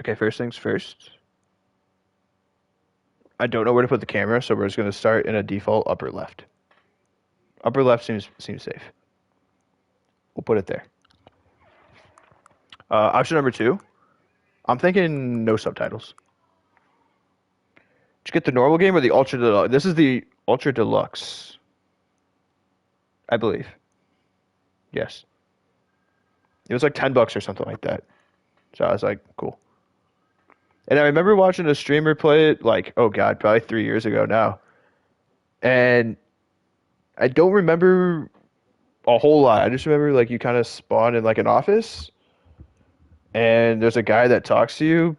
Okay, first things first. I don't know where to put the camera, so we're just going to start in a default upper left. Upper left seems safe. We'll put it there. Option number 2. I'm thinking no subtitles. Did you get the normal game or the Ultra Deluxe? This is the Ultra Deluxe, I believe. Yes. It was like $10 or something like that. So I was like, cool. And I remember watching a streamer play it like, oh God, probably 3 years ago now. And I don't remember a whole lot. I just remember like you kind of spawn in like an office and there's a guy that talks to you.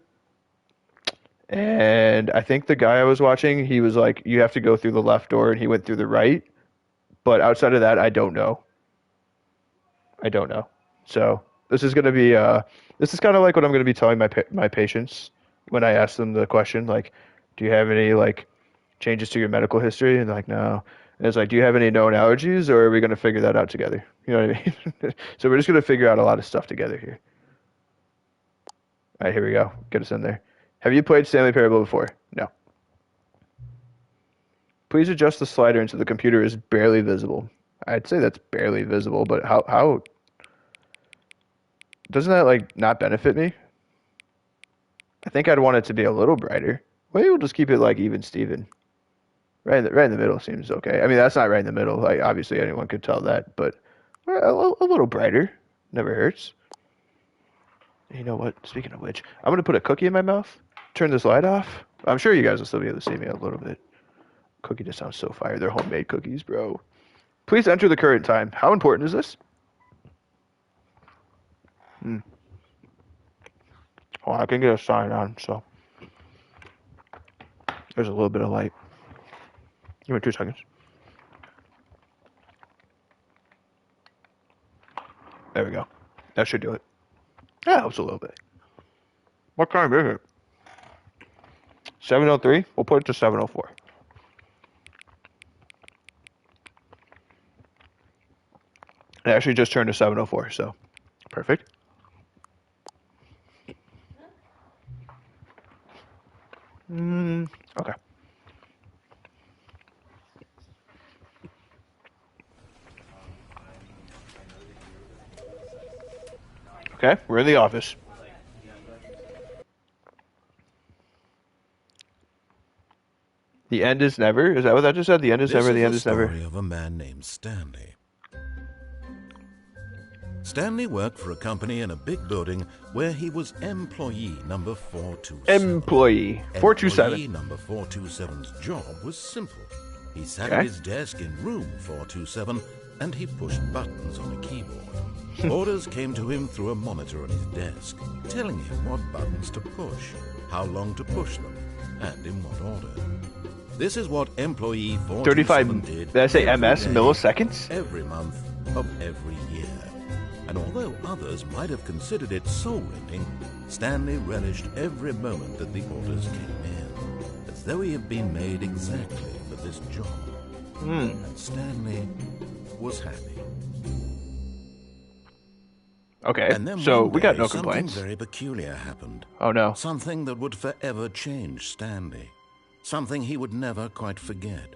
And I think the guy I was watching, he was like, you have to go through the left door, and he went through the right. But outside of that, I don't know. I don't know. So this is going to be, this is kind of like what I'm going to be telling my patients when I ask them the question, like, do you have any like changes to your medical history? And they're like, no. And it's like, do you have any known allergies, or are we going to figure that out together? You know what I mean? So we're just going to figure out a lot of stuff together here. All right, here we go. Get us in there. Have you played Stanley Parable before? No. Please adjust the slider until the computer is barely visible. I'd say that's barely visible, but how doesn't that like not benefit me? I think I'd want it to be a little brighter. Maybe we'll just keep it like even Steven. Right in the middle seems okay. I mean, that's not right in the middle. Like obviously anyone could tell that, but a little brighter never hurts. You know what? Speaking of which, I'm gonna put a cookie in my mouth. Turn this light off. I'm sure you guys will still be able to see me a little bit. Cookie just sounds so fire. They're homemade cookies, bro. Please enter the current time. How important is this? Oh, I can get a sign on, so there's a little bit of light. Give me 2 seconds. There we go. That should do it. That helps a little bit. What time is it? 7:03? We'll put it to 7:04. It actually just turned to 7:04, so perfect. Okay. Okay, we're in the office. The end is never? Is that what that just said? The end is never, the end is never. This is the story of a man named Stanley. Stanley worked for a company in a big building where he was employee number 427. Employee 427. Employee number 427's job was simple. He sat at his desk in room 427 and he pushed buttons on a keyboard. Orders came to him through a monitor on his desk, telling him what buttons to push, how long to push them, and in what order. This is what employee 427 did. Did I say MS? Milliseconds? Every month of every year. And although others might have considered it soul-rending, Stanley relished every moment that the orders came in, as though he had been made exactly for this job. And Stanley was happy. Okay, and then so one we got day, no complaints. Something very peculiar happened. Oh no. Something that would forever change Stanley. Something he would never quite forget.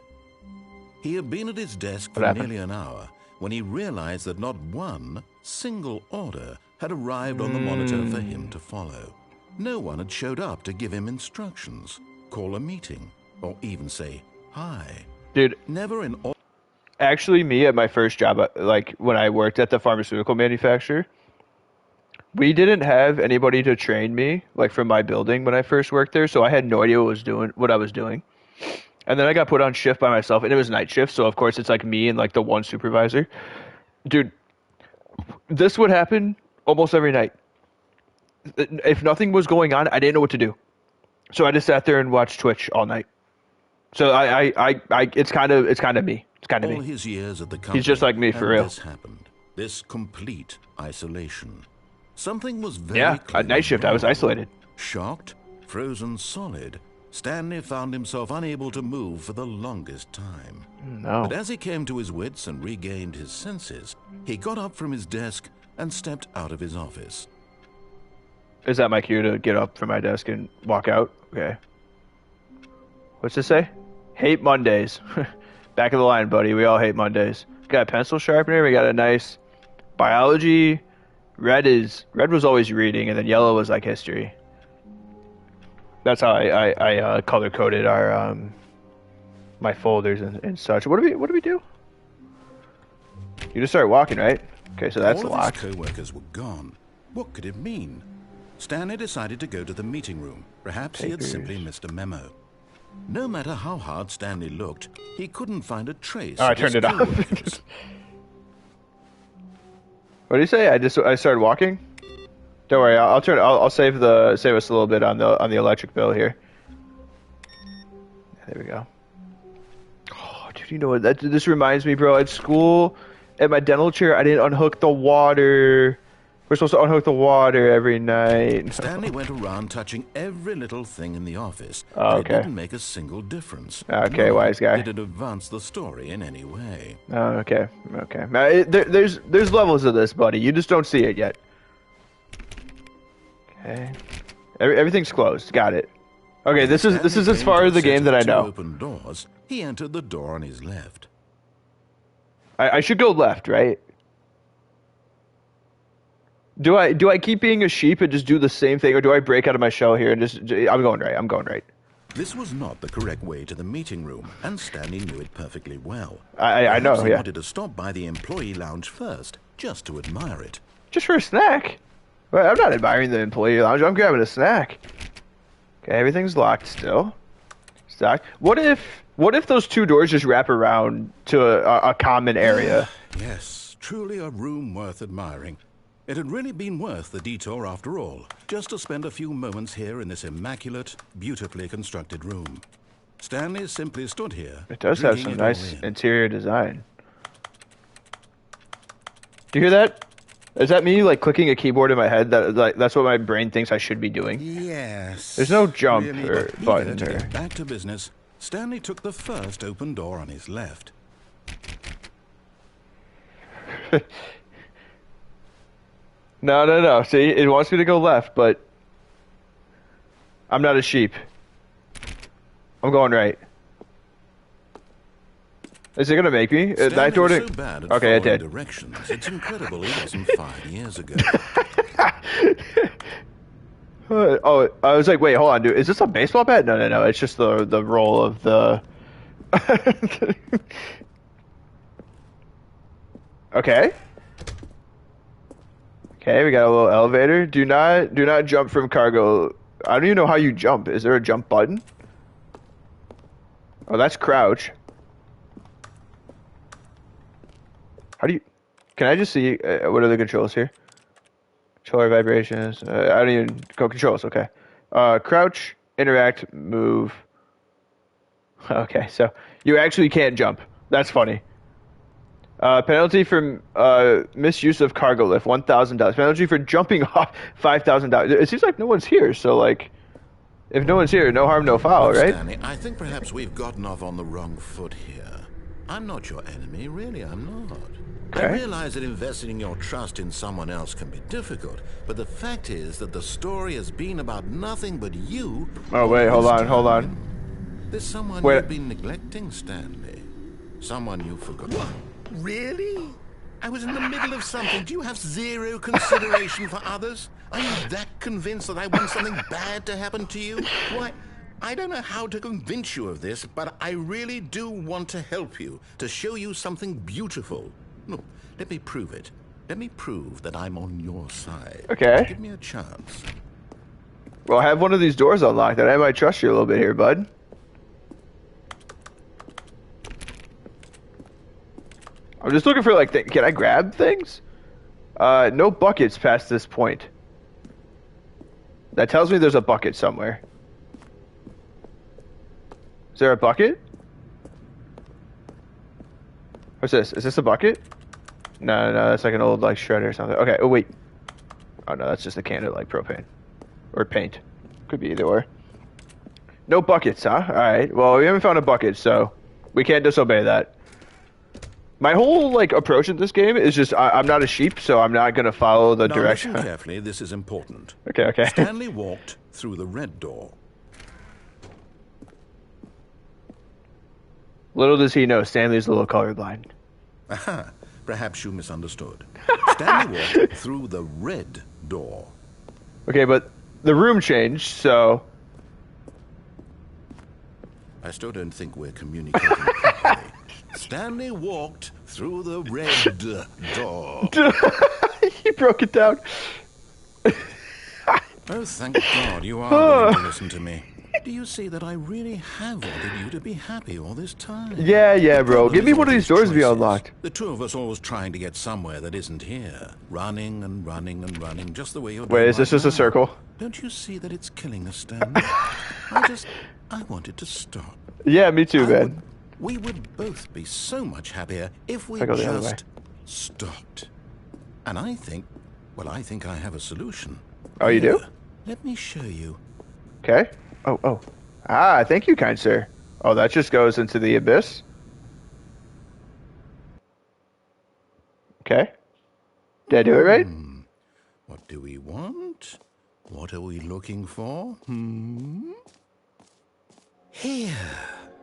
He had been at his desk for nearly an hour when he realized that not one single order had arrived on the monitor for him to follow. No one had showed up to give him instructions, call a meeting, or even say hi. Dude, never in all. Actually, me at my first job, like when I worked at the pharmaceutical manufacturer, we didn't have anybody to train me, like from my building when I first worked there, so I had no idea what I was doing. And then I got put on shift by myself, and it was night shift, so of course it's like me and like the one supervisor. Dude, this would happen almost every night. If nothing was going on, I didn't know what to do. So I just sat there and watched Twitch all night. So it's kind of me. It's kind of me. All his years at the company, he's just like me for real. This happened. This complete isolation. Something was very at night shift I was isolated. Shocked, frozen solid, Stanley found himself unable to move for the longest time. No. But as he came to his wits and regained his senses, he got up from his desk and stepped out of his office. Is that my cue to get up from my desk and walk out? Okay. What's this say? Hate Mondays. Back of the line, buddy. We all hate Mondays. Got a pencil sharpener. We got a nice biology. Red was always reading, and then yellow was like history. That's how I color coded our my folders and such. What do we do? You just start walking, right? Okay, so that's locked. All of his co-workers were gone. What could it mean? Stanley decided to go to the meeting room. Perhaps he had simply missed a memo. No matter how hard Stanley looked, he couldn't find a trace. Oh, I turned it off. What did you say? I started walking. Don't worry, I'll save us a little bit on the electric bill here. There we go. Oh, dude, you know what? This reminds me, bro. At school, at my dental chair, I didn't unhook the water. We're supposed to unhook the water every night. Stanley went around touching every little thing in the office. Oh, okay. It didn't make a single difference. Okay, wise guy. Did it advance the story in any way? Oh, okay. Okay. There's levels of this, buddy. You just don't see it yet. Okay. Everything's closed. Got it. Okay, this is as far as the game that I know. Open doors. He entered the door on his left. I should go left, right? Do I keep being a sheep and just do the same thing, or do I break out of my shell here and just... I'm going right. This was not the correct way to the meeting room, and Stanley knew it perfectly well. I know, He yeah. wanted to stop by the employee lounge first, just to admire it. Just for a snack? Well, I'm not admiring the employee lounge. I'm grabbing a snack. Okay, everything's locked still. Stock. What if those two doors just wrap around to a common area? Yes, truly a room worth admiring. It had really been worth the detour after all, just to spend a few moments here in this immaculate, beautifully constructed room. Stanley simply stood here. It does have some nice interior design. Do you hear that? Is that me like clicking a keyboard in my head? That's what my brain thinks I should be doing. Yes. There's no jump really, or button to or... get back to business, Stanley took the first open door on his left. No. See, it wants me to go left, but I'm not a sheep. I'm going right. Is it gonna make me? That door so bad at okay, it did. Directions. It's incredible he wasn't 5 years ago. Oh, I was like, wait, hold on, dude. Is this a baseball bat? No. It's just the roll of the... Okay. Okay, we got a little elevator. Do not jump from cargo. I don't even know how you jump. Is there a jump button? Oh, that's crouch. How do you... Can I just see... what are the controls here? Controller vibrations. I don't even... Go controls, okay. Crouch, interact, move. Okay, so you actually can't jump. That's funny. Penalty for misuse of cargo lift, $1,000. Penalty for jumping off, $5,000. It seems like no one's here, so like... If no one's here, no harm, no foul, right? Stanley, I think perhaps we've gotten off on the wrong foot here. I'm not your enemy, really, I'm not. Okay. I realize that investing your trust in someone else can be difficult, but the fact is that the story has been about nothing but you. Oh, wait, hold on. There's someone you've been neglecting, Stanley. Someone you forgot. What? Really? I was in the middle of something. Do you have zero consideration for others? Are you that convinced that I want something bad to happen to you? Why, I don't know how to convince you of this, but I really do want to help you, to show you something beautiful. No, let me prove it. Let me prove that I'm on your side. Okay. Give me a chance. Well, I have one of these doors unlocked, and I might trust you a little bit here, bud. I'm just looking for, like, can I grab things? No buckets past this point. That tells me there's a bucket somewhere. Is there a bucket? What's this? Is this a bucket? No, that's like an old, like, shredder or something. Okay, oh, wait. Oh, no, that's just a can of, like, propane. Or paint. Could be either or. No buckets, huh? Alright, well, we haven't found a bucket, so we can't disobey that. My whole like approach in this game is just I'm not a sheep, so I'm not gonna follow the Now direction. listen carefully, this is important. Okay, okay. Stanley walked through the red door. Little does he know, Stanley's a little colorblind. Aha, perhaps you misunderstood. Stanley walked through the red door. Okay, but the room changed, so... I still don't think we're communicating properly. Stanley walked through the red door. He broke it down. Oh, thank God you are willing to listen to me. Do you see that I really have wanted you to be happy all this time? Yeah, bro. Give me one of these doors to be unlocked. The two of us always trying to get somewhere that isn't here. Running and running and running, just the way you're doing. Wait, is this just a circle? Don't you see that it's killing us, Stanley? I wanted to stop. Yeah, me too, man. We would both be so much happier if we just stopped. And I think I have a solution. Oh, you do? Let me show you. Okay. Oh. Ah, thank you, kind sir. Oh, that just goes into the abyss? Okay. Did I do it right? What do we want? What are we looking for? Here.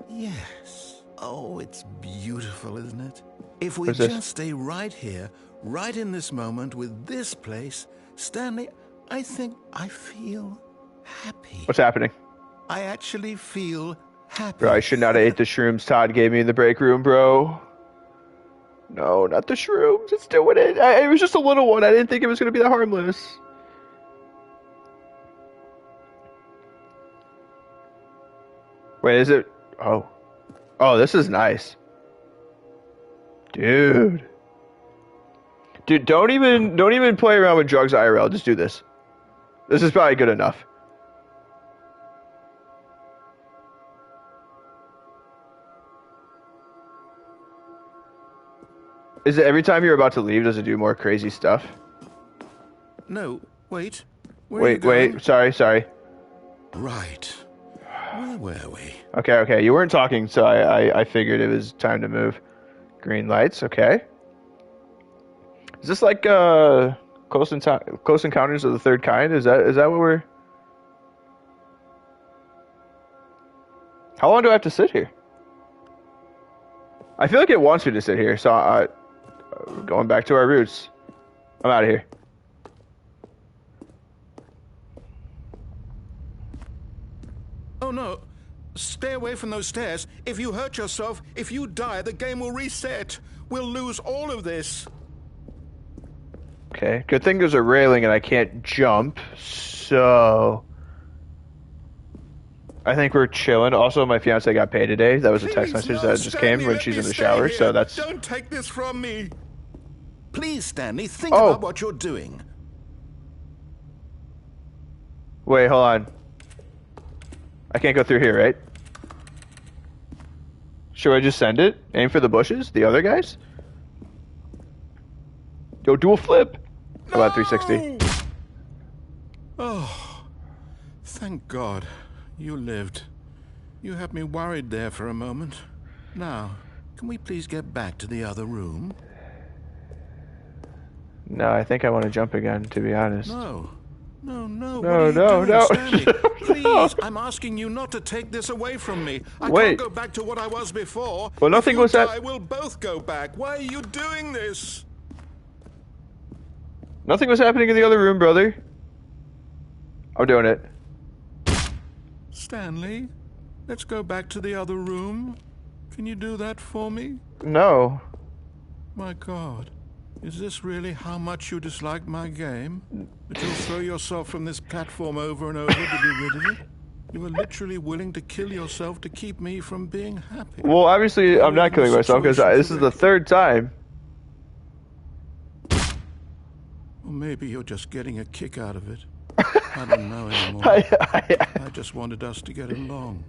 Yes. Oh, it's beautiful, isn't it? If we just stay right here, right in this moment with this place, Stanley, I think I feel happy. What's happening? I actually feel happy. Bro, I should not have ate the shrooms Todd gave me in the break room, bro. No, not the shrooms. It's doing it. It was just a little one. I didn't think it was going to be that harmless. Wait, is it? Oh, this is nice. Dude, don't even play around with drugs IRL. Just do this. This is probably good enough. Is it every time you're about to leave, does it do more crazy stuff? No, wait. Wait. Sorry. Right. Where were we? Okay. You weren't talking, so I figured it was time to move. Green lights, okay. Is this like Close Encounters of the Third Kind? Is that what we're... How long do I have to sit here? I feel like it wants me to sit here, so going back to our roots. I'm out of here. Oh no, stay away from those stairs. If you hurt yourself, if you die, the game will reset. We'll lose all of this. Okay, good thing there's a railing and I can't jump, so... I think we're chilling. Also, my fiance got paid today. That was a text message that just came when she's in the shower, so that's... Don't take this from me. Please, Stanley, think about what you're doing. Wait, hold on. I can't go through here, right? Should I just send it? Aim for the bushes? The other guys? Yo, do a flip. How about 360? Oh, thank God. You lived. You had me worried there for a moment. Now, can we please get back to the other room? No, I think I want to jump again, to be honest. No. No. Stanley? Please, I'm asking you not to take this away from me. I can't go back to what I was before. Well, nothing was that... We'll both go back. Why are you doing this? Nothing was happening in the other room, brother. I'm doing it. Stanley, let's go back to the other room. Can you do that for me? No. My God, is this really how much you dislike my game? That you'll throw yourself from this platform over and over to be rid of it? You are literally willing to kill yourself to keep me from being happy. Well, obviously, I'm not killing myself because this is the third time. Or maybe you're just getting a kick out of it. I don't know anymore. I just wanted us to get along.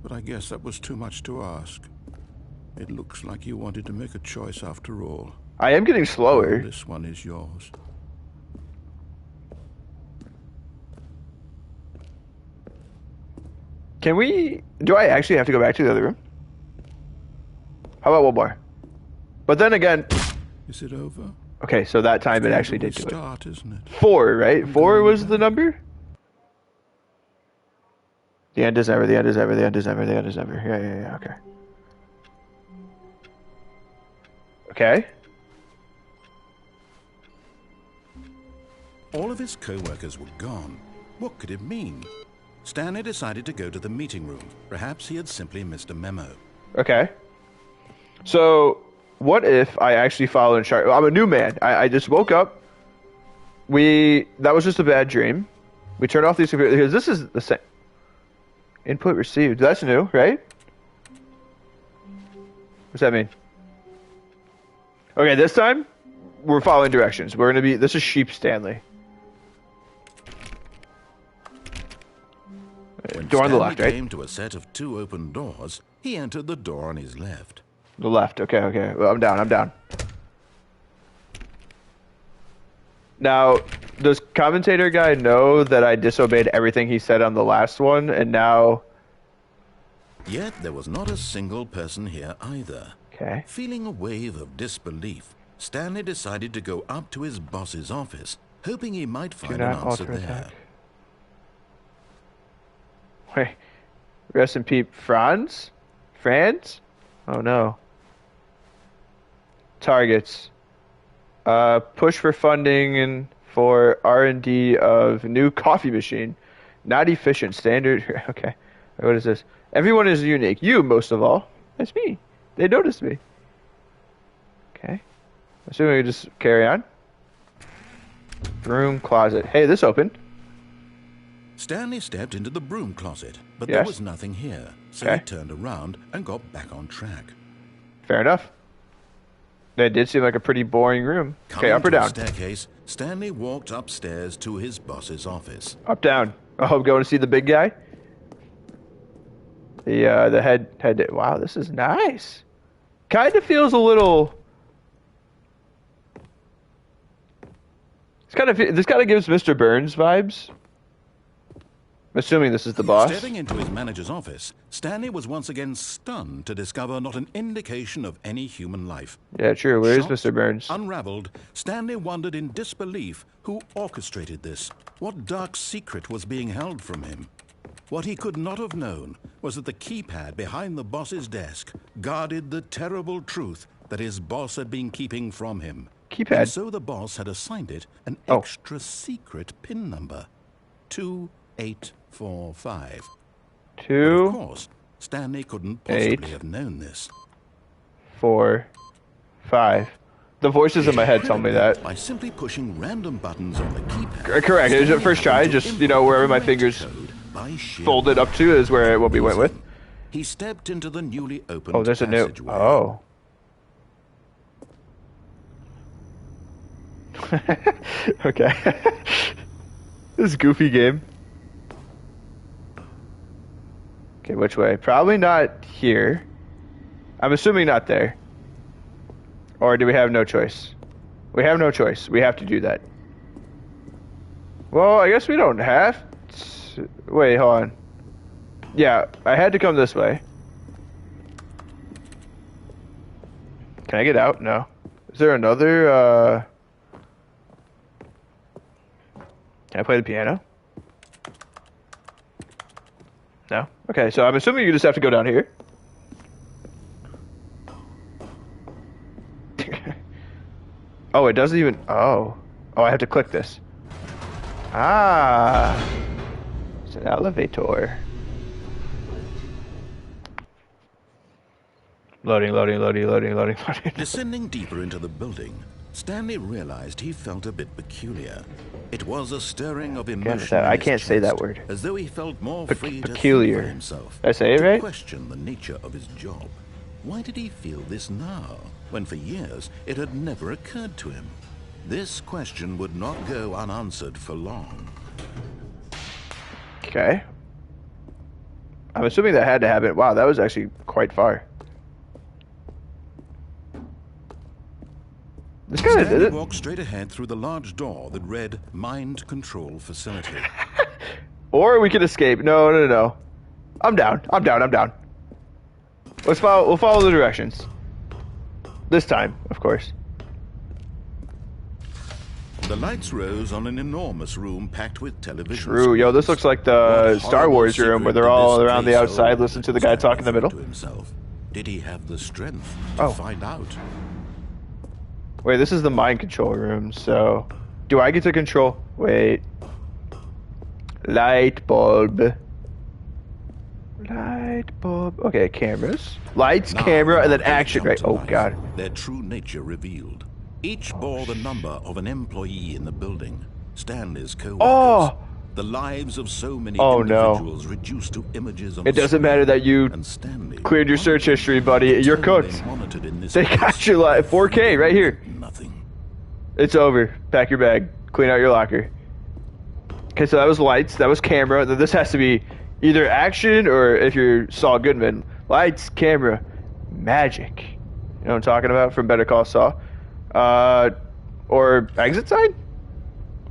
But I guess that was too much to ask. It looks like you wanted to make a choice after all. I am getting slower. This one is yours. Do I actually have to go back to the other room? How about one more? But then again, Is it over? okay, so that time it It's actually going did to do it. restart, isn't it? 4, right? I'm 4 going was the back. number? The end is ever, the end is ever, the end is ever, the end is ever. Yeah, okay. Okay. All of his co-workers were gone. What could it mean? Stanley decided to go to the meeting room. Perhaps he had simply missed a memo. Okay. So, what if I actually follow in chart? I'm a new man. I just woke up. That was just a bad dream. We turned off these computers because this is the same. Input received. That's new, right? What's that mean? Okay, this time we're following directions. We're gonna be. This is Sheep Stanley. When Door on the Stanley left, right? came to a set of 2 open doors, he entered the door on his left. The left. Okay. Well, I'm down. Now, does commentator guy know that I disobeyed everything he said on the last one, and now? Yet there was not a single person here either. Okay. Feeling a wave of disbelief, Stanley decided to go up to his boss's office, hoping he might Do find an not answer alter there. attack. Wait. Rest in peace, Franz? Oh no. Targets. Push for funding and for R&D of new coffee machine. Not efficient. Standard. Okay. What is this? Everyone is unique. You, most of all. That's me. They noticed me. Okay. Assuming we just carry on. Broom closet. Hey, this opened. Stanley stepped into the broom closet, but Yes. there was nothing here, so Okay. he turned around and got back on track. Fair enough. That did seem like a pretty boring room. Okay, Coming up or to a down? staircase, Stanley walked upstairs to his boss's office. Up, down. Oh, I'm going to see the big guy. The head. Wow, this is nice. Kind of feels a little. This kind of gives Mr. Burns vibes. I'm assuming this is the boss. Stepping into his manager's office, Stanley was once again stunned to discover not an indication of any human life. Yeah, true. Where is Shocked, Mr. Burns? Unraveled, Stanley wondered in disbelief who orchestrated this. What dark secret was being held from him? What he could not have known was that the keypad behind the boss's desk guarded the terrible truth that his boss had been keeping from him. Keypad? And so the boss had assigned it an Oh. extra secret PIN number. 2845. But of 2, course, Stanley couldn't possibly 8. have known this. 4, 5. The voices in my head tell me that. By simply pushing random buttons on the keypad. Correct. It was at first try. Stanley Just wherever my fingers code by sheer folded up to is where what we went with. He stepped into the newly opened Oh, there's a new. passageway. Oh. Okay. This goofy game. Okay, which way? Probably not here. I'm assuming not there. Or do we have no choice? We have no choice. We have to do that. Well, I guess we don't have to. Wait, hold on. Yeah, I had to come this way. Can I get out? No. Is there another, Can I play the piano? No? Okay, so I'm assuming you just have to go down here. Oh, it doesn't even... Oh. Oh, I have to click this. Ah. It's an elevator. Loading. Descending deeper into the building, Stanley realized he felt a bit peculiar. It was a stirring of emotion. I in his can't say that chest, word. As though he felt more free to think peculiar. for himself. Did I say it to right? question the nature of his job. Why did he feel this now, when for years it had never occurred to him? This question would not go unanswered for long. Okay. I'm assuming that had to happen. Wow, that was actually quite far. This guy did Stanley it. walked straight ahead through the large door that read Mind Control Facility. Or we can escape. No. I'm down. We'll follow the directions. This time, of course. The lights rose on an enormous room packed with television True. Yo, this looks like the Star Wars room where they're all around the outside listening to the guy talk in the middle. To himself. Did he have the strength to find out? Wait, this is the mind control room, so... Do I get to control? Wait. Light bulb. Light bulb. Okay, cameras. Lights, camera, and then action, right? Oh, God. Their true nature revealed. Each bore the number of an employee in the building. Stanley's co-workers. Oh! The lives of so many individuals reduced to images on It doesn't matter that you cleared your search history, buddy. You're cooked. They got your life. 4K right here. Nothing. It's over. Pack your bag. Clean out your locker. Okay, so that was lights. That was camera. Then this has to be either action or if you're Saul Goodman. Lights, camera, magic. You know what I'm talking about from Better Call Saul? Or exit sign?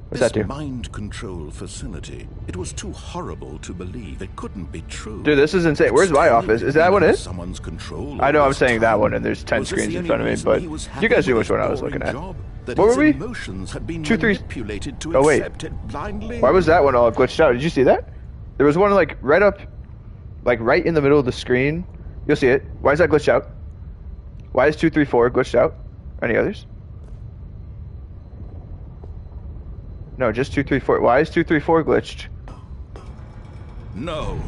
What's that do? This mind control facility. It was too horrible to believe. It couldn't be true. Dude, this is insane. Where's my office? Is that one it? Someone's control. I know I'm saying that one, and there's 10 screens in front of me, but you guys knew which one I was looking at. What were we? 2, 3. Oh wait. Why was that one all glitched out? Did you see that? There was one like right up, like right in the middle of the screen. You'll see it. Why is that glitched out? Why is 2, 3, 4 glitched out? Any others? No, just 2, 3, 4. Why is 2, 3, 4 glitched? No.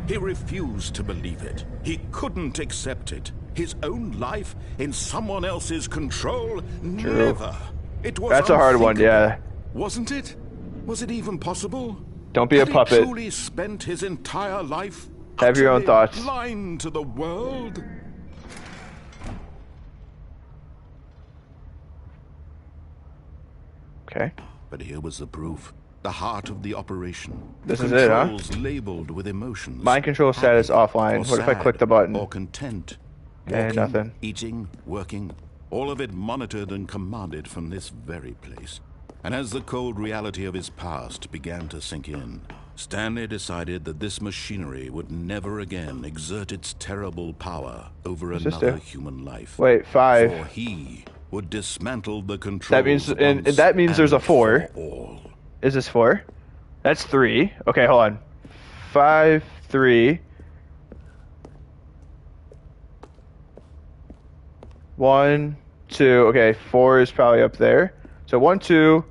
He refused to believe it. He couldn't accept it. His own life in someone else's control? True. Never. It was That's a hard one, yeah. Wasn't it? Was it even possible? Don't be a puppet. He truly spent his entire life have your own thoughts. Blind to the world? Okay. But here was the proof. The heart of the operation. This is it, huh? Labeled with emotions. Mind control status offline. What if I click the button? Or content. Okay, Walking, nothing. Eating, working, all of it monitored and commanded from this very place. And as the cold reality of his past began to sink in, Stanley decided that this machinery would never again exert its terrible power over another human life. Wait, 5. For he would dismantle the control. That means, and that means there's a 4. Is this 4? That's 3. Okay, hold on. 5, 3. 1, 2. Okay, 4 is probably up there. So 1, 2,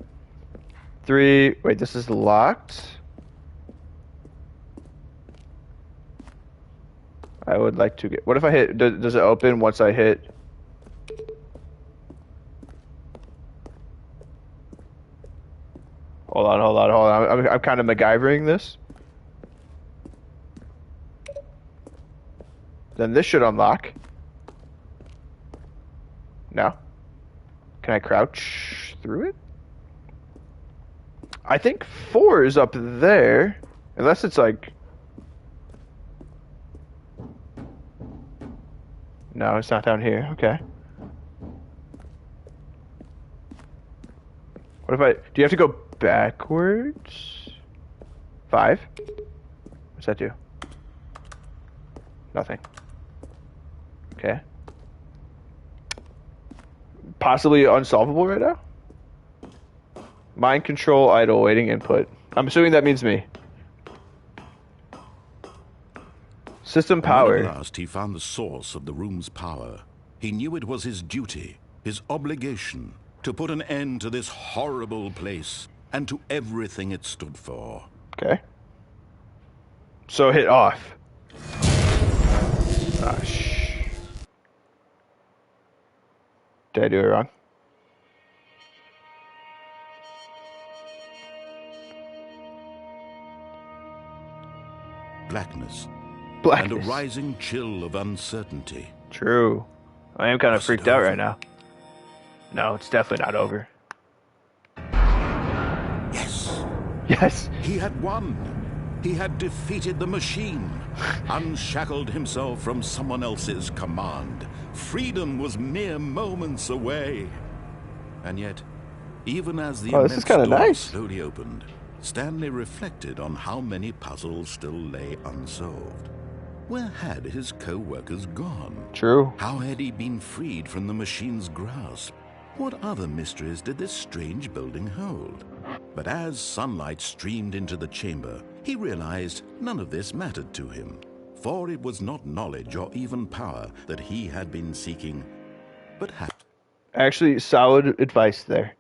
3. Wait, this is locked. I would like to get. What if I hit? Does it open once I hit? Hold on. I'm kind of MacGyvering this. Then this should unlock. No. Can I crouch through it? I think 4 is up there. Unless it's like... No, it's not down here. Okay. What if I... Do you have to go backwards? 5? What's that do? Nothing. Okay. Possibly unsolvable right now? Mind control, idle, waiting input. I'm assuming that means me. System power. At last he found the source of the room's power. He knew it was his duty, his obligation, to put an end to this horrible place and to everything it stood for. Okay. So hit off. Ah, Did I do it wrong? Blackness. Blackness. And a rising chill of uncertainty. True. I am kind of freaked out right now. No, it's definitely not over. Yes. Yes. He had won. He had defeated the machine, unshackled himself from someone else's command. Freedom was mere moments away. And yet, even as the immense door slowly opened, Stanley reflected on how many puzzles still lay unsolved. Where had his co-workers gone? True. How had he been freed from the machine's grasp? What other mysteries did this strange building hold? But as sunlight streamed into the chamber, he realized none of this mattered to him, for it was not knowledge or even power that he had been seeking, but Actually, solid advice there.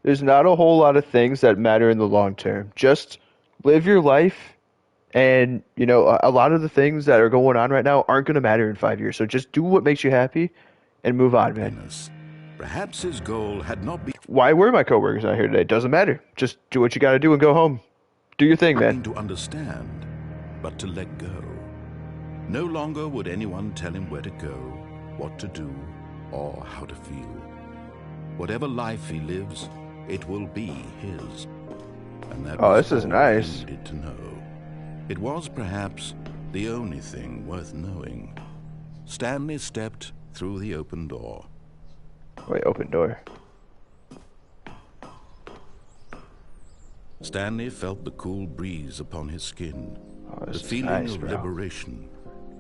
There's not a whole lot of things that matter in the long term. Just live your life, and you know a lot of the things that are going on right now aren't going to matter in 5 years. So just do what makes you happy, and move on, man. happiness. Perhaps his goal had not been Why were my coworkers not here today? Doesn't matter. Just do what you got to do and go home. Do your thing, man. to understand, but to let go. No longer would anyone tell him where to go, what to do, or how to feel. Whatever life he lives, it will be his. And that Oh, was this is all nice. he needed to know. It was perhaps the only thing worth knowing. Stanley stepped through the open door. Wait, open door. Stanley felt the cool breeze upon his skin, Oh, the this is feeling nice, of bro. liberation,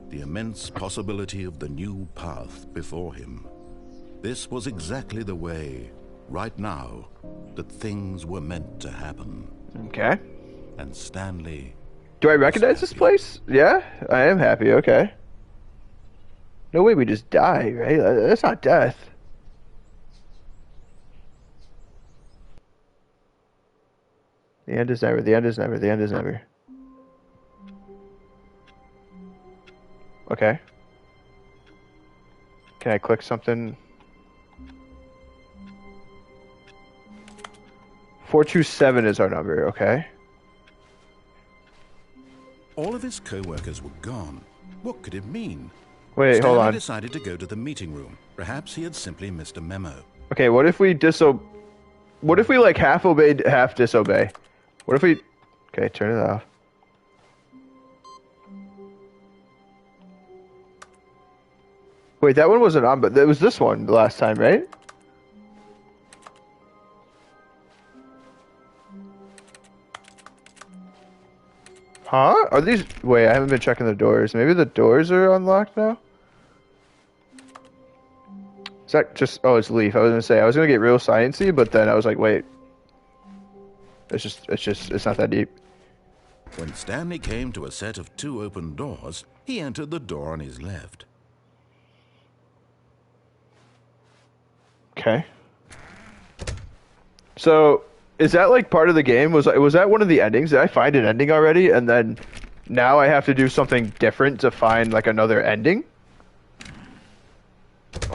the immense possibility of the new path before him. This was exactly the way, right now, that things were meant to happen. Okay. And Stanley... Do I recognize this place? Yeah, I am happy. Okay. No way we just die, right? That's not death. The end is never. The end is never. The end is never. Okay. Can I click something? 427 is our number. Okay. All of his co-workers were gone. What could it mean? Wait, Stanley hold on. decided to go to the meeting room. Perhaps he had simply missed a memo. Okay, what if we What if we like half obeyed, half disobey? What if we? Okay, turn it off. Wait, that one wasn't on, but that was this one the last time, right? Huh? Are these? Wait, I haven't been checking the doors. Maybe the doors are unlocked now? Is that just... Oh, it's Leaf. I was gonna say, I was gonna get real sciencey, but then I was like, wait. It's not that deep. When Stanley came to a set of 2 open doors, he entered the door on his left. Okay. So, is that like part of the game? Was that one of the endings? Did I find an ending already? And then now I have to do something different to find like another ending?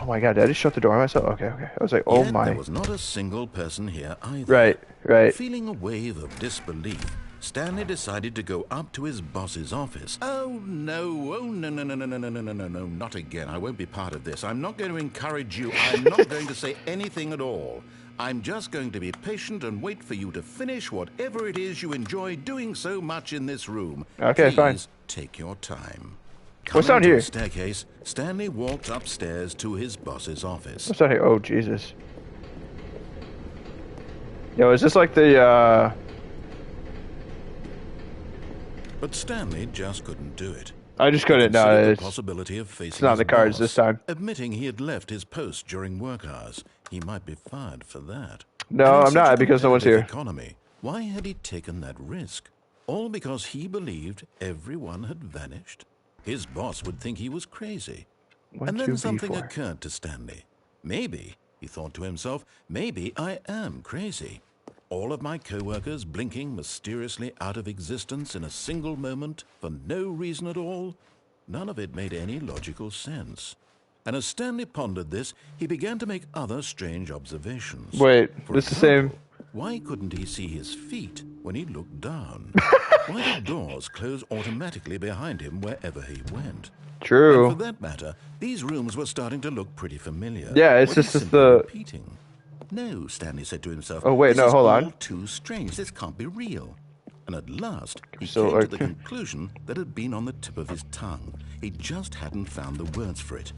Oh my god, did I just shut the door on myself? Okay. I was like, oh Yet my. there was not a single person here either. Right. Feeling a wave of disbelief, Stanley decided to go up to his boss's office. Oh no, no, not again. I won't be part of this. I'm not going to encourage you. I'm not going to say anything at all. I'm just going to be patient and wait for you to finish whatever it is you enjoy doing so much in this room. Okay, Please fine. take your time. What's Coming down to here? a staircase, Stanley walked upstairs to his boss's office. What's down here? Oh, Jesus. Yo, is this like the, But Stanley just couldn't do it. I just couldn't, no, Considered the it's possibility of facing not in his the cards boss, this time. Admitting he had left his post during work hours. He might be fired for that. No, And in I'm such not, a because no one's competitive here. Economy, why had he taken that risk? All because he believed everyone had vanished? His boss would think he was crazy. And then something occurred to Stanley. Maybe, he thought to himself, maybe I am crazy. All of my co-workers blinking mysteriously out of existence in a single moment for no reason at all? None of it made any logical sense. And as Stanley pondered this, he began to make other strange observations. Wait, For this is the example, same. why couldn't he see his feet when he looked down? Why did doors close automatically behind him wherever he went? True. And for that matter, these rooms were starting to look pretty familiar. Yeah, it's Were they just simply the- repeating? No, Stanley said to himself. Oh, wait, this no, is hold all on. too strange. This can't be real. And at last, he So, came to the okay. conclusion that had been on the tip of his tongue. He just hadn't found the words for it.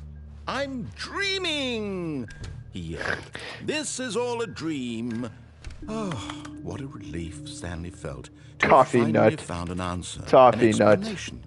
I'm dreaming! He yelled. This is all a dream. Oh, what a relief Stanley felt to have Coffee finally nut. found an answer. Toffee an nut. explanation.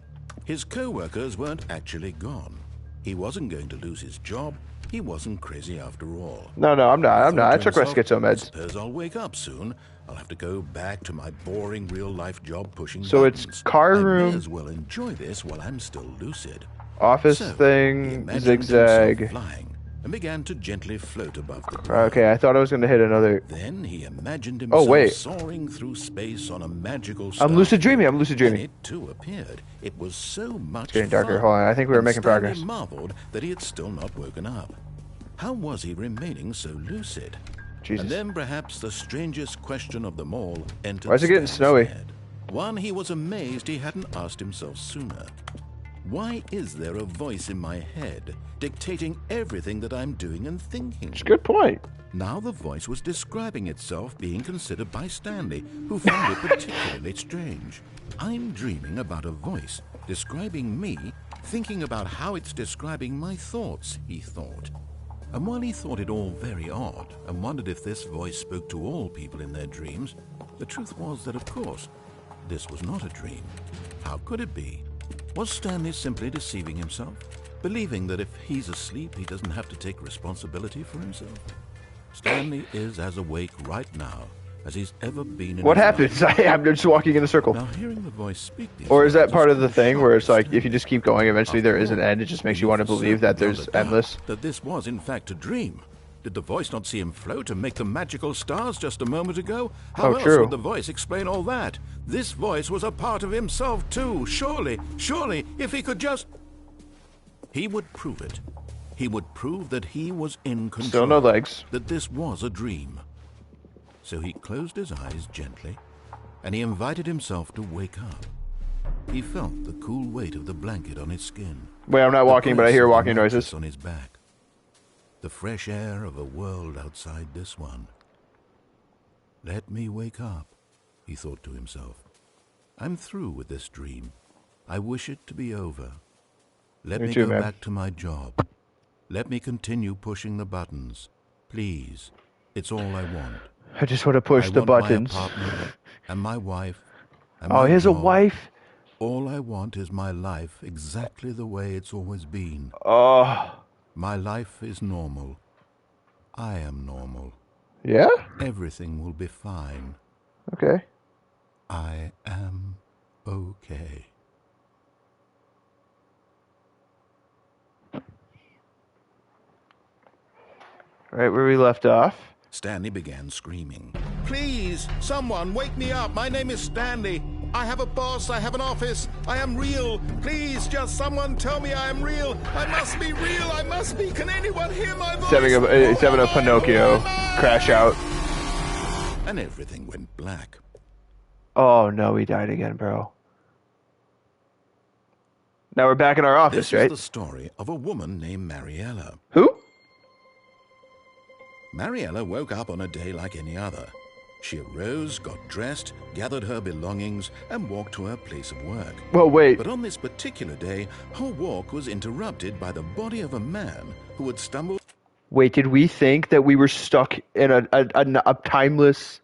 His co-workers weren't actually gone. He wasn't going to lose his job. He wasn't crazy after all. No, I'm not. I'm not. I took my schizo I meds. suppose I'll wake up soon. I'll have to go back to my boring real-life job pushing So buttons. it's car room. I may as well enjoy this while I'm still lucid. Office So, he thing, imagined zigzag. himself flying and began to gently float above the ground. Okay, I thought I was going to hit another. Then he imagined himself wait. soaring through space on a magical star. I'm lucid dreaming. I'm lucid And dreaming. it too appeared. It was so much It's getting darker. fun. Hold on. I think we were And making Stanley progress. marveled that he had still not woken up. How was he remaining so lucid? Jesus. And then perhaps the strangest question of them all entered Why is it getting Stanley's snowy? head. One he was amazed he hadn't asked himself sooner. Why is there a voice in my head dictating everything that I'm doing and thinking? It's a good point. Now the voice was describing itself being considered by Stanley, who found it particularly strange. I'm dreaming about a voice describing me, thinking about how it's describing my thoughts, he thought. And while he thought it all very odd and wondered if this voice spoke to all people in their dreams, the truth was that, of course, this was not a dream. How could it be? Was Stanley simply deceiving himself, believing that if he's asleep, he doesn't have to take responsibility for himself? Stanley is as awake right now as he's ever been in What his happens? life. I'm just walking in a circle. Now, hearing the voice speak these Or is that words part of the caused thing shock where it's to like, if you Stanley. just keep going, eventually there is an After end? It all, just makes he you want to for believe that certain there's beyond a doubt endless. That this was in fact a dream. Did the voice not see him float and make the magical stars just a moment ago? How Oh, else true. would the voice explain all that? This voice was a part of himself too. Surely, if he could just... He would prove it. He would prove that he was in control. Still no legs. That this was a dream. So he closed his eyes gently, and he invited himself to wake up. He felt the cool weight of the blanket on his skin. Wait, I'm not walking, but I press hear of the walking mattress noises. on his back. The fresh air of a world outside this one. Let me wake up, he thought to himself. I'm through with this dream. I wish it to be over. Let me too, go man. back to my job. Let me continue pushing the buttons. Please, it's all I want. I just want to push I the want buttons. my apartment and my wife and Oh, my he has a job. wife? All I want is my life exactly the way it's always been. Oh. My life is normal. I am normal. Yeah? Everything will be fine. Okay. I am okay. Right where we left off. Stanley began screaming. Please, someone, wake me up. My name is Stanley. I have a boss. I have an office. I am real. Please, just someone tell me I am real. I must be real. I must be. Can anyone hear my voice? It's having a Pinocchio crash out. And everything went black. Oh, no, he died again, bro. Now we're back in our office, This right? is the story of a woman named Mariella. Who? Mariella woke up on a day like any other. She arose, got dressed, gathered her belongings, and walked to her place of work. Well, wait. But on this particular day, her walk was interrupted by the body of a man who had stumbled... Wait, did we think that we were stuck in a timeless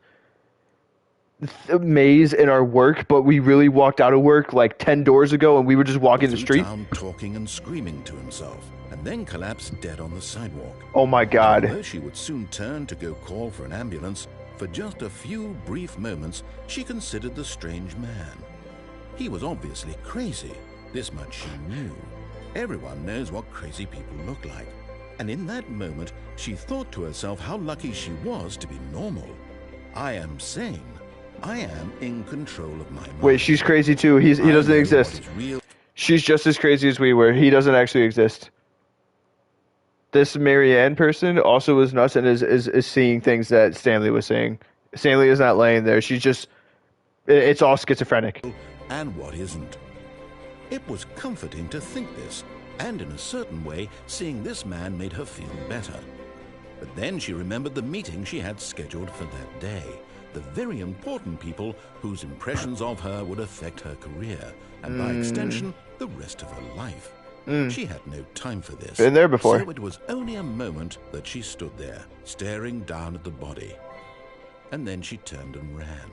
maze in our work, but we really walked out of work like 10 doors ago and we were just walking the through street? town talking and screaming to himself, and then collapsed dead on the sidewalk. Oh my God. Although she would soon turn to go call for an ambulance, for just a few brief moments, she considered the strange man. He was obviously crazy. This much she knew. Everyone knows what crazy people look like. And in that moment, she thought to herself how lucky she was to be normal. I am sane. I am in control of my mind. Wait, she's crazy too. He I doesn't know exist. what is real. She's just as crazy as we were. He doesn't actually exist. This Marianne person also was nuts and is seeing things that Stanley was seeing. Stanley is not laying there. She's just... It's all schizophrenic. And what isn't. It was comforting to think this, and in a certain way, seeing this man made her feel better. But then she remembered the meeting she had scheduled for that day, the very important people whose impressions of her would affect her career, and by extension, the rest of her life. She had no time for this. Been there before. So it was only a moment that she stood there, staring down at the body. And then she turned and ran.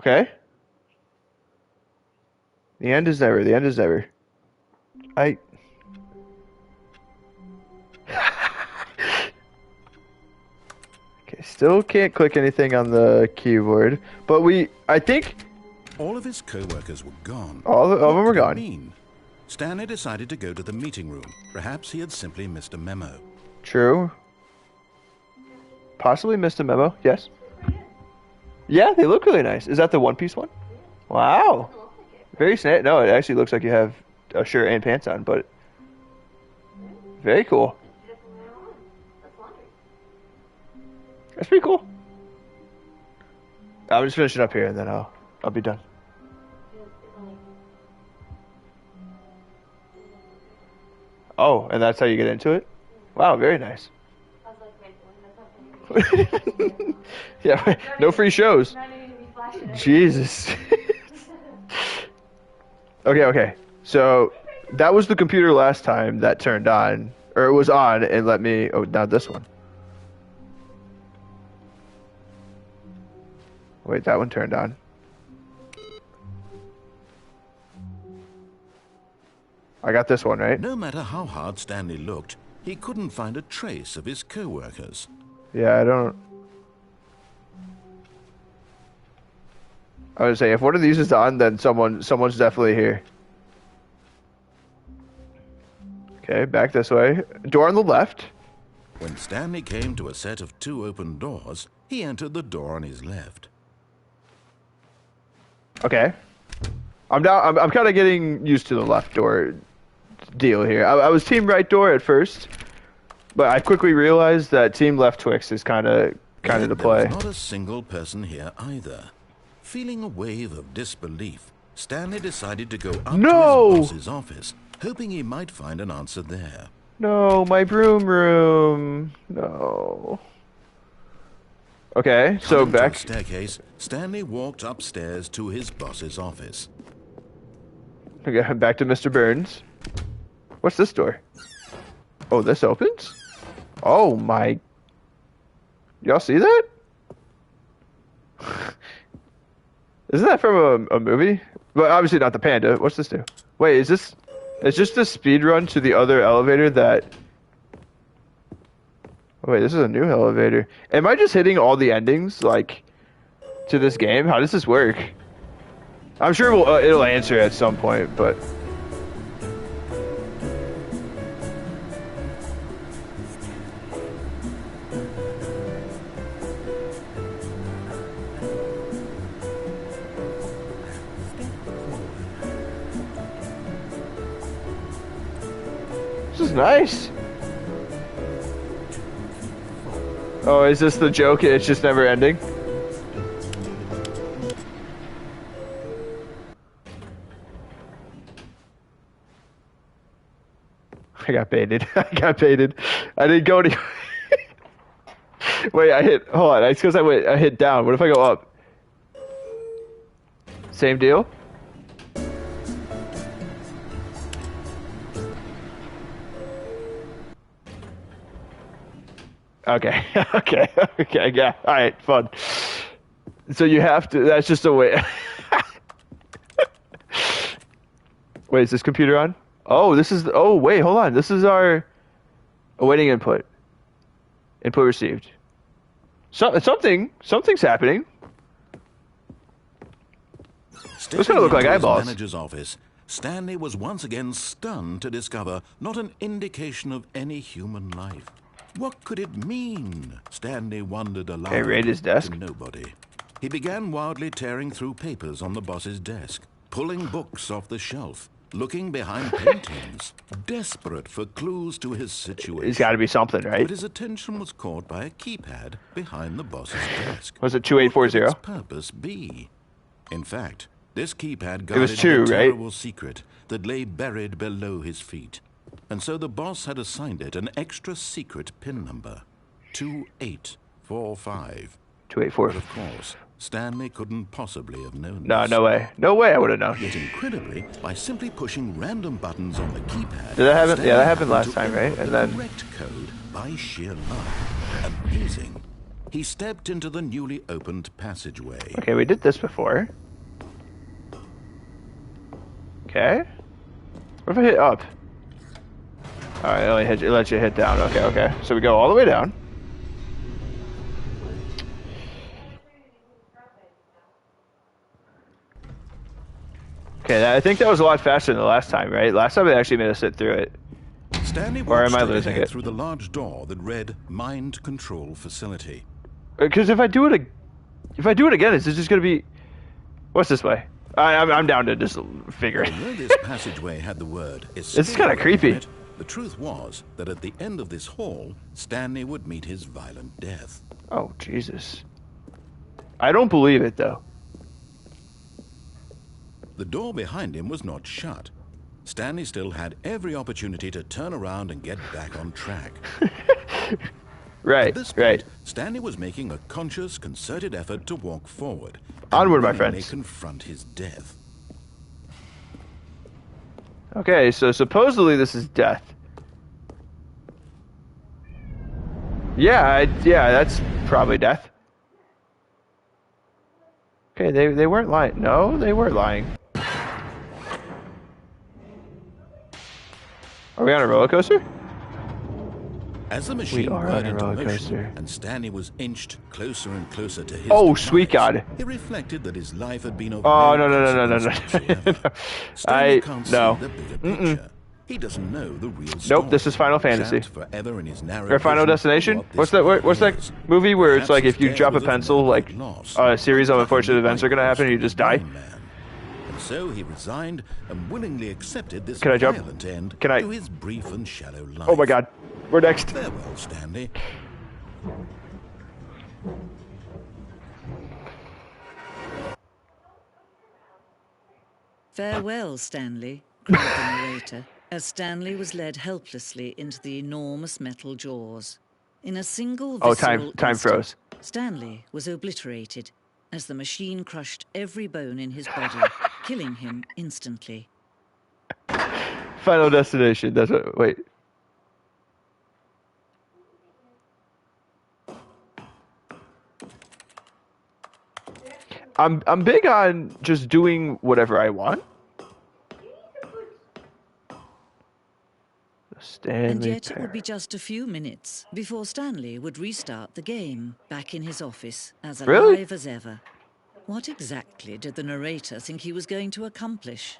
Okay. The end is never. The end is never. I. Okay, still can't click anything on the keyboard, but I think All of his co-workers were gone. all of them were What did it gone. mean? Stanley decided to go to the meeting room. Perhaps he had simply missed a memo. True. Possibly missed a memo. Yes. Yeah, they look really nice. Is that the One Piece one? Wow. Very snazzy. No, it actually looks like you have a shirt and pants on, but very cool. That's pretty cool. I'm just finishing up here and then I'll be done. Oh, and that's how you get into it? Wow, very nice. Yeah, no free shows. Jesus. Okay. So that was the computer last time that turned on, or it was on and let me. Oh, now this one. Wait, that one turned on. I got this one, right? No matter how hard Stanley looked, he couldn't find a trace of his co-workers. Yeah, I don't. I would say if one of these is on, then someone's definitely here. Okay, back this way. Door on the left. When Stanley came to a set of 2 open doors, he entered the door on his left. Okay. I'm kind of getting used to the left door deal here. I was team right door at first, but I quickly realized that team left Twix is kind of the play. There was not a single person here either. Feeling a wave of disbelief, Stanley decided to go up to his boss's office, hoping he might find an answer there. No, my broom room. No. Okay, so Coming to back. the staircase, Stanley walked upstairs to his boss's office. Okay, back to Mr. Burns. What's this door? Oh, this opens? Oh my. Y'all see that? Isn't that from a movie? But obviously not the panda. What's this do? Wait, is this... It's just a speed run to the other elevator that... Oh, wait, this is a new elevator. Am I just hitting all the endings, like, to this game? How does this work? I'm sure it'll answer at some point, but... This is nice. Oh, is this the joke? It's just never ending? I got baited. I got baited. I didn't go to... Wait, hold on. It's because I hit down. What if I go up? Same deal? Okay, okay, yeah. All right, fun. So you have to. That's just a way. Wait, is this computer on? Oh, this is. Oh, wait, hold on. This is our awaiting input. Input received. Something's happening. It's gonna look like eyeballs. Manager's office, Stanley was once again stunned to discover not an indication of any human life. What could it mean? Stanley wondered aloud. Okay, raid his desk. To nobody. He began wildly tearing through papers on the boss's desk, pulling books off the shelf, looking behind paintings, desperate for clues to his situation. It's got to be something, right? But his attention was caught by a keypad behind the boss's desk. Was it 2840? What could its purpose be? In fact, this keypad guarded two, a right? terrible secret that lay buried below his feet. And so the boss had assigned it an extra secret PIN number, 2845. 284. But of course, Stanley couldn't possibly have known No, this. no way. No way I would have known. Yet incredibly, by simply pushing random buttons on the keypad... Did that happen? Stanley Yeah, that happened happened last to time, right? input And the then... correct code by sheer luck. Amazing. He stepped into the newly opened passageway. Okay, we did this before. Okay. What if I hit up? Alright, it lets you hit down. Okay, okay. So we go all the way down. Okay, I think that was a lot faster than the last time, right? Last time it actually made us sit through it. Stanley Or am I walked losing ahead it? through the large door that read Mind Control Facility. Because if I do it again, it's just gonna be. What's this way? I'm down to just figure it. Although this passageway had the word escape It's kind of creepy. on it, the truth was that at the end of this hall, Stanley would meet his violent death. Oh Jesus! I don't believe it though. The door behind him was not shut. Stanley still had every opportunity to turn around and get back on track. Right, At this point, right. Stanley was making a conscious, concerted effort to walk forward. Onward, my and willingly friends. confront his death. Okay, so supposedly this is death. Yeah, yeah, that's probably death. Okay, they weren't lying. No, they weren't lying. Are we on a roller coaster? As the machine are whirled on a into roller motion coaster. and Stanley was inched closer and closer to his Oh, demise, sweet God. he reflected that his life had been of Oh, no no. consequence whatsoever. Stanley can't No. see the bigger picture. He doesn't know the real story. Nope, this is Final Fantasy. Trapped forever in his narrow Or Final vision Destination? of what What's this that? world What's that is. movie where it's Perhaps like his if you death drop a was pencil, never like lost. a series of Nothing unfortunate events are gonna happen, and you just die? Man. And so he resigned and willingly accepted this Can I jump? violent end Can I? to his brief and shallow life. Oh my God, we're next. Farewell, Stanley. Farewell, Stanley, cried the narrator, as Stanley was led helplessly into the enormous metal jaws. In a single Oh, visceral time instant, froze. Stanley was obliterated as the machine crushed every bone in his body, killing him instantly. Final Destination. That's what. Wait. I'm big on just doing whatever I want. Stanley And yet it would Parent. be just a few minutes before Stanley would restart the game, back in his office, as Really? alive as ever. What exactly did the narrator think he was going to accomplish?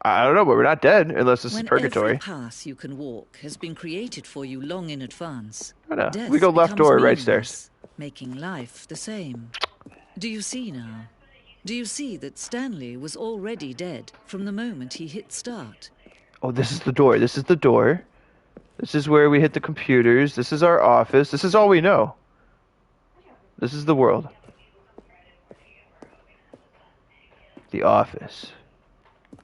I don't know, but we're not dead unless this is When purgatory. every path you can walk has been created for you long in advance, I know. death We go left becomes door, right stairs. meaningless, making life the same. Do you see now? Do you see that Stanley was already dead from the moment he hit start? Oh, this is the door. This is the door. This is where we hit the computers. This is our office. This is all we know. This is the world. The office.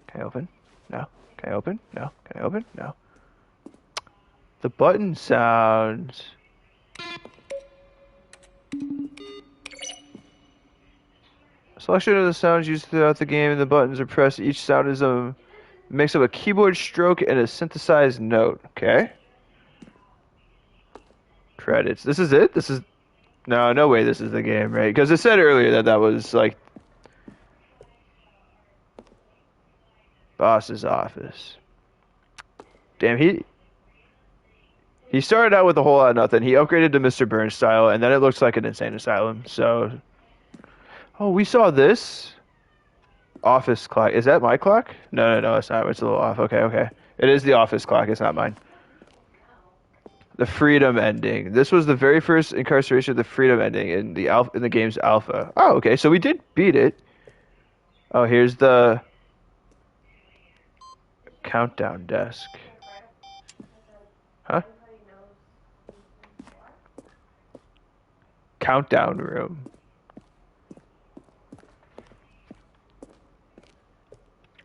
Can I open? No. Can I open? No. Can I open? No. The button sounds. Selection of the sounds used throughout the game and the buttons are pressed. Each sound is a mix of a keyboard stroke and a synthesized note. Okay. Credits. This is it? This is... No way this is the game, right? Because it said earlier that that was, like... Boss's office. Damn, he started out with a whole lot of nothing. He upgraded to Mr. Burns style, and then it looks like an insane asylum, so... Oh, we saw this. Office clock. Is that my clock? No, it's not. It's a little off. Okay. It is the office clock. It's not mine. The freedom ending. This was the very first incarceration of the freedom ending in the game's alpha. Oh, okay. So we did beat it. Oh, here's the countdown desk. Huh? Countdown room.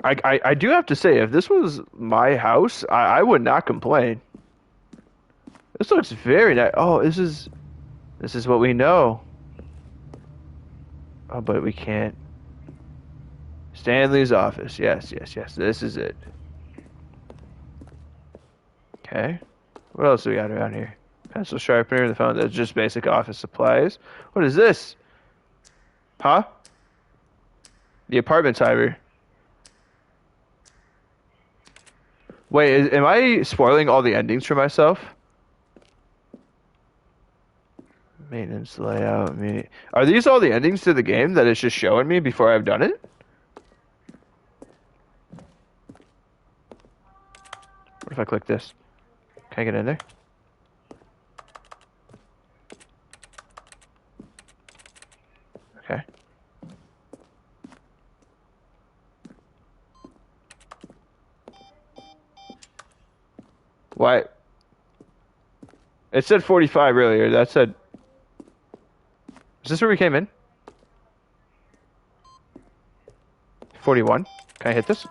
I do have to say, if this was my house, I would not complain. This looks very nice. Oh, this is what we know. Oh, but we can't. Stanley's office. Yes. This is it. Okay. What else do we got around here? Pencil sharpener, the phone. That's just basic office supplies. What is this? Huh? The apartment timer. Wait, am I spoiling all the endings for myself? Maintenance layout. Are these all the endings to the game that it's just showing me before I've done it? What if I click this? Can I get in there? Okay. Why? It said 45 earlier. That said... Is this where we came in? 41. Can I hit this?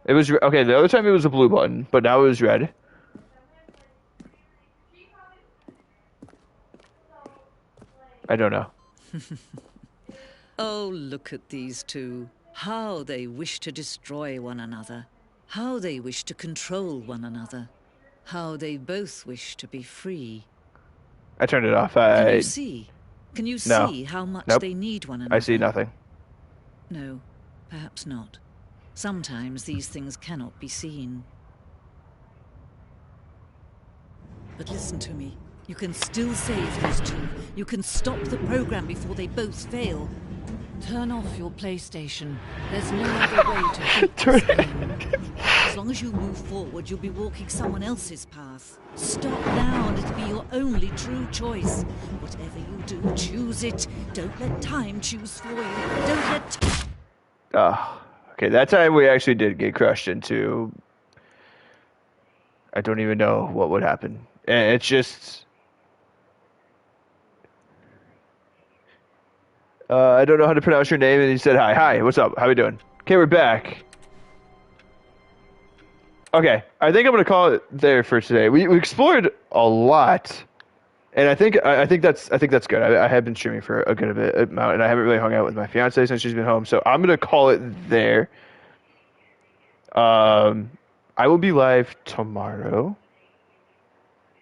It was... Okay, the other time it was a blue button, but now it was red. I don't know. Oh, look at these two. How they wish to destroy one another. How they wish to control one another. How they both wish to be free. I turned it off. Can you see? Can you No. see how much Nope. they need one another? I see nothing. No, perhaps not. Sometimes these things cannot be seen. But listen to me. You can still save these two. You can stop the program before they both fail. Turn off your PlayStation. There's no other way to beat this game. As long as you move forward, you'll be walking someone else's path. Stop now and it'll be your only true choice. Whatever you do, choose it. Don't let time choose for you. Don't let... Okay, that time we actually did get crushed into... I don't even know what would happen. And it's just... I don't know how to pronounce your name, and he said hi. Hi, what's up? How we doing? Okay, we're back. Okay, I think I'm gonna call it there for today. We explored a lot, and I think that's good. I have been streaming for a good amount, and I haven't really hung out with my fiance since she's been home, so I'm gonna call it there. I will be live tomorrow.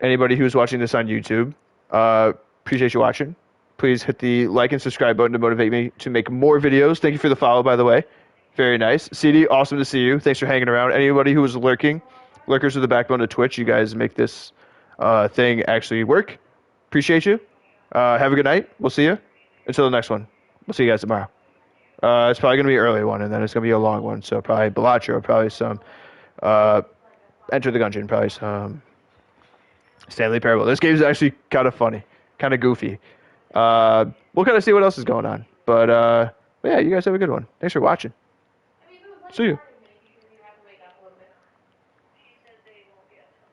Anybody who's watching this on YouTube, appreciate you watching. Please hit the like and subscribe button to motivate me to make more videos. Thank you for the follow, by the way. Very nice. CD, awesome to see you. Thanks for hanging around. Anybody who was lurking, lurkers are the backbone of Twitch. You guys make this thing actually work. Appreciate you. Have a good night. We'll see you. Until the next one. We'll see you guys tomorrow. It's probably going to be an early one, and then it's going to be a long one. So probably Bellagio, probably some Enter the Gungeon, probably some Stanley Parable. This game is actually kind of funny, kind of goofy. We'll kind of see what else is going on. But yeah, you guys have a good one. Thanks for watching. See you.